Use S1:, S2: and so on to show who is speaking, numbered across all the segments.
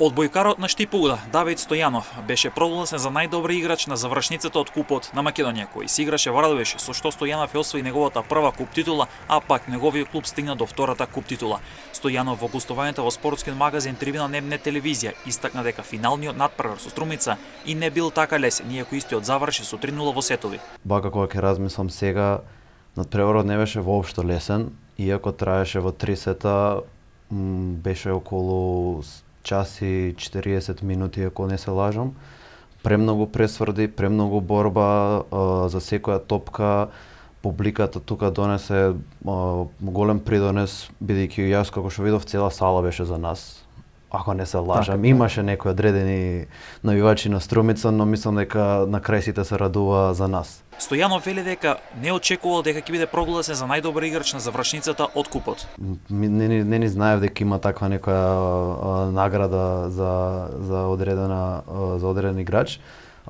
S1: Одбојкарот на Штипула, Давид Стојанов, беше прогласен за најдобри играч на завршницата од Купот на Македонија, кој си играше во Радовиш, со што Стојанов ја освои неговата прва куп титула, а пак неговиот клуб стигна до втората куп титула. Стојанов во гостувањето во спортскиот магазин Трибина Небне телевизија истакна дека финалниот надпревар со Струмица и не бил така лесен, иако истиот заврши со 3:0 во сетови.
S2: Бака кога ќе размислам сега, надпреварот не беше воопшто лесен, иако траеше во 3 сета, беше околу час и 40 минути, ако не се лажам. Премногу пресврди, премногу борба за секоја топка. Публиката тука донесе голем придонес, бидејќи јас како што видов цела сала беше за нас. Ако не се лажам, имаше некои одредени навивачи на Струмица, но мислам дека на крај сите се радува за нас.
S1: Стојанов вели дека не очекувал дека ќе биде прогласен за најдобар играч на завршницата од Купот.
S2: Не ни знаев дека има таква некоја награда за одреден играч.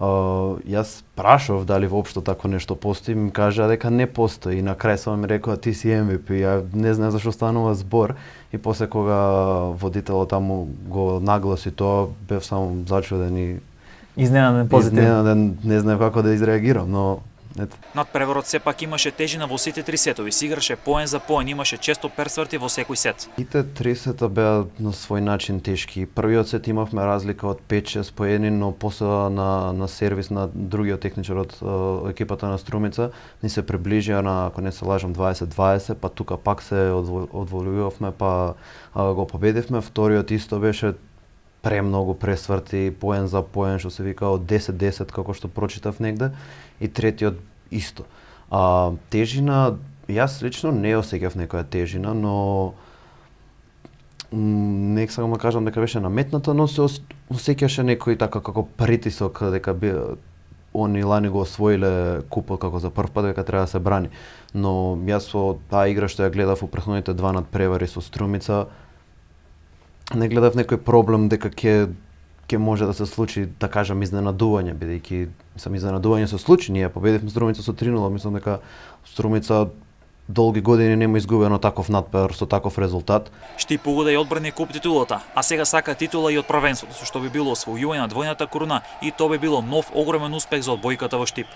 S2: Јас прашав дали воопшто такво нешто постои, ми кажа дека не постои и на крај само ми рекоа ти си MVP. Ја не знам зашто станува збор и после кога водителот таму го нагласи тоа, бев само зачуден и
S3: изненаден позитивно.
S2: Изненаден, не знам како да изреагирам, но ето.
S1: Надпреварот сепак имаше тежина во сите 3 сетови, си играше поен за поен, имаше често персврти во секој сет.
S2: Сите 3 сета беа на свој начин тешки. Првиот сет имавме разлика од 5-6 поени, но после на сервис на другиот техничар од екипата на Струмица ни се приближија на, ако не се лажам, 20-20, па тука пак се одволувавме, па го победивме. Вториот исто беше премногу пресврти, поен за поен, што се вика од 10-10, како што прочитав негде, и третиот исто. Тежина, јас лично не осеќав некоја тежина, но не сакам да кажам дека беше наметната, но се осеќаше некој така како притисок дека они лани го освоиле купот како за прв пат, дека треба да се брани. Но јас со таа игра што ја гледав у претходните два надпревари со Струмица, не гледав некој проблем дека ќе може да се случи, да кажам, изненадување, бидејќи изненадување се случи. Ние победивме Струмица со 3:0, мислам дека Струмица долги години нема изгубено таков надпревар со таков резултат.
S1: Штипула да ја одбрани куп титулата, а сега сака титула и од првенството, што би било освојување на двојната круна и тоа би било нов огромен успех за одбојката во Штип.